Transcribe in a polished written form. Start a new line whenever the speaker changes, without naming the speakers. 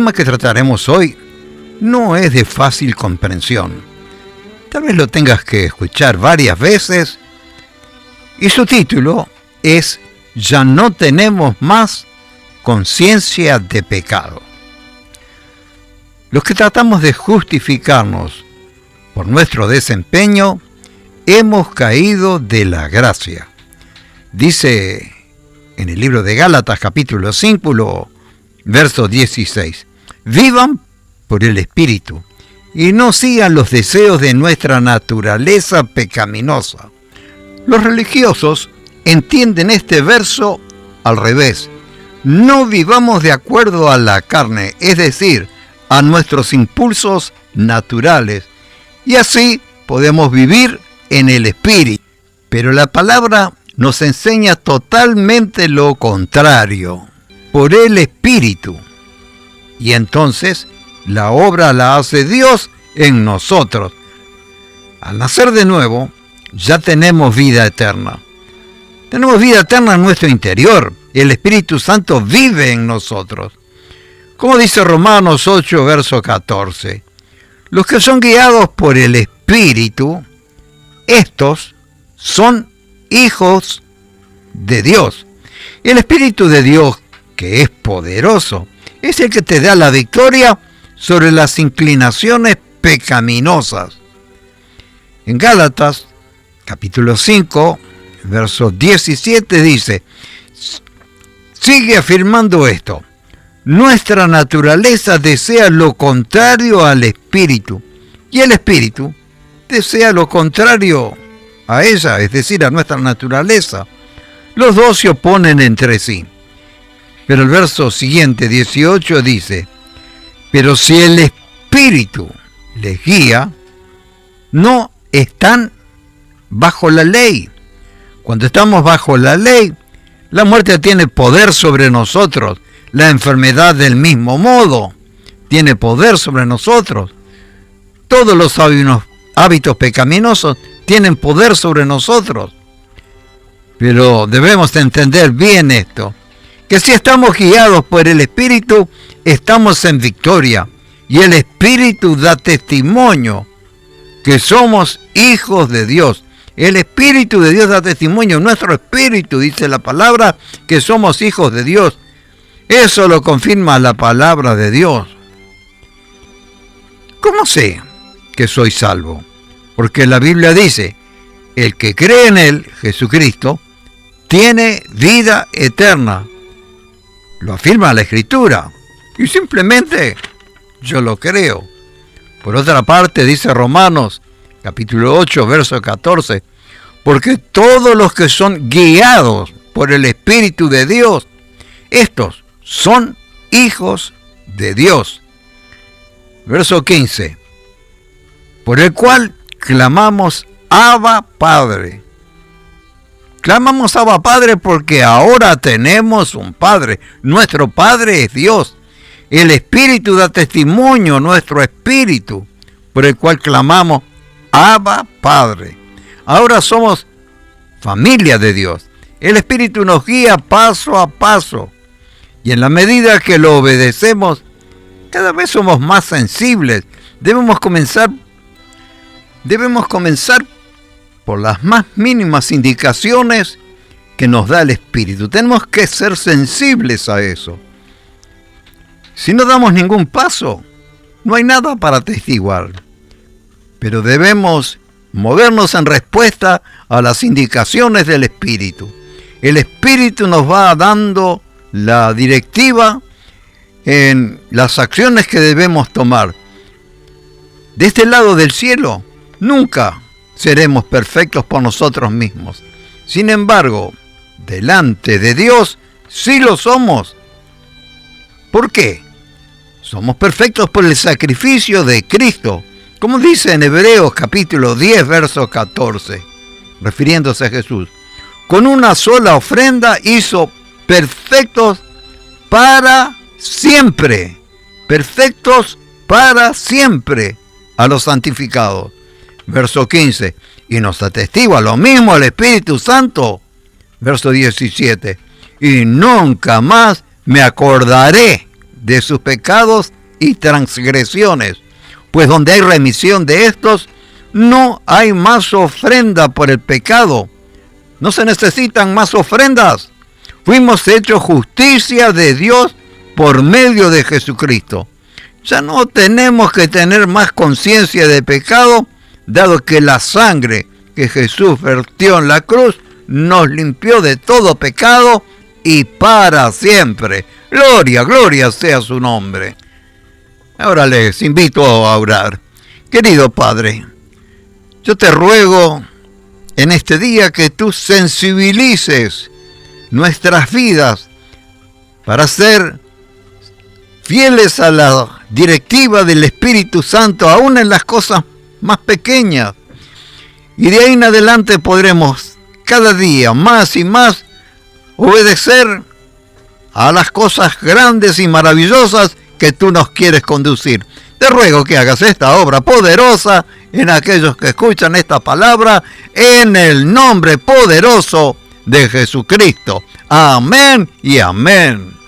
tema que trataremos hoy no es de fácil comprensión. Tal vez lo tengas que escuchar varias veces. Y su título es Ya no tenemos más conciencia de pecado. Los que tratamos de justificarnos por nuestro desempeño, hemos caído de la gracia. Dice en el libro de Gálatas capítulo 5, verso 16. Vivan por el Espíritu y no sigan los deseos de nuestra naturaleza pecaminosa. Los religiosos entienden este verso al revés. No vivamos de acuerdo a la carne, es decir, a nuestros impulsos naturales, y así podemos vivir en el Espíritu. Pero la palabra nos enseña totalmente lo contrario, por el Espíritu. Y entonces la obra la hace Dios en nosotros. Al nacer de nuevo, ya tenemos vida eterna. Tenemos vida eterna en nuestro interior. El Espíritu Santo vive en nosotros. Como dice Romanos 8, verso 14. Los que son guiados por el Espíritu, estos son hijos de Dios. El Espíritu de Dios, que es poderoso, es el que te da la victoria sobre las inclinaciones pecaminosas. En Gálatas, capítulo 5, verso 17 dice, sigue afirmando esto. Nuestra naturaleza desea lo contrario al Espíritu, y el Espíritu desea lo contrario a ella, es decir, a nuestra naturaleza. Los dos se oponen entre sí. Pero el verso siguiente, 18, dice, pero si el Espíritu les guía, no están bajo la ley. Cuando estamos bajo la ley, la muerte tiene poder sobre nosotros. La enfermedad del mismo modo tiene poder sobre nosotros. Todos los hábitos pecaminosos tienen poder sobre nosotros. Pero debemos entender bien esto, que si estamos guiados por el Espíritu, estamos en victoria. Y el Espíritu da testimonio que somos hijos de Dios. El Espíritu de Dios da testimonio, nuestro espíritu, dice la palabra, que somos hijos de Dios. Eso lo confirma la palabra de Dios. ¿Cómo sé que soy salvo? Porque la Biblia dice, el que cree en Él, Jesucristo, tiene vida eterna. Lo afirma la Escritura. Y simplemente yo lo creo. Por otra parte, dice Romanos, capítulo 8, verso 14, porque todos los que son guiados por el Espíritu de Dios, estos son hijos de Dios. Verso 15, por el cual clamamos Abba Padre. Clamamos Abba Padre porque ahora tenemos un Padre. Nuestro Padre es Dios. El Espíritu da testimonio, nuestro Espíritu, por el cual clamamos Abba Padre. Ahora somos familia de Dios. El Espíritu nos guía paso a paso. Y en la medida que lo obedecemos, cada vez somos más sensibles. Debemos comenzar por las más mínimas indicaciones que nos da el Espíritu. Tenemos que ser sensibles a eso. Si no damos ningún paso, no hay nada para atestiguar. Pero debemos movernos en respuesta a las indicaciones del Espíritu. El Espíritu nos va dando la directiva en las acciones que debemos tomar. De este lado del cielo, nunca seremos perfectos por nosotros mismos. Sin embargo, delante de Dios, sí lo somos. ¿Por qué? Somos perfectos por el sacrificio de Cristo, como dice en Hebreos capítulo 10, verso 14, refiriéndose a Jesús. Con una sola ofrenda hizo perfectos para siempre a los santificados. Verso 15, y nos atestigua lo mismo el Espíritu Santo. Verso 17, y nunca más me acordaré de sus pecados y transgresiones, pues donde hay remisión de estos, no hay más ofrenda por el pecado. No se necesitan más ofrendas. Fuimos hechos justicia de Dios por medio de Jesucristo. Ya no tenemos que tener más conciencia de pecado, dado que la sangre que Jesús vertió en la cruz nos limpió de todo pecado y para siempre. Gloria, gloria sea su nombre. Ahora les invito a orar. Querido Padre, yo te ruego en este día que tú sensibilices nuestras vidas para ser fieles a la directiva del Espíritu Santo, aún en las cosas más pequeñas. Y de ahí en adelante podremos cada día más y más obedecer a las cosas grandes y maravillosas que tú nos quieres conducir. Te ruego que hagas esta obra poderosa en aquellos que escuchan esta palabra, en el nombre poderoso de Jesucristo. Amén y amén.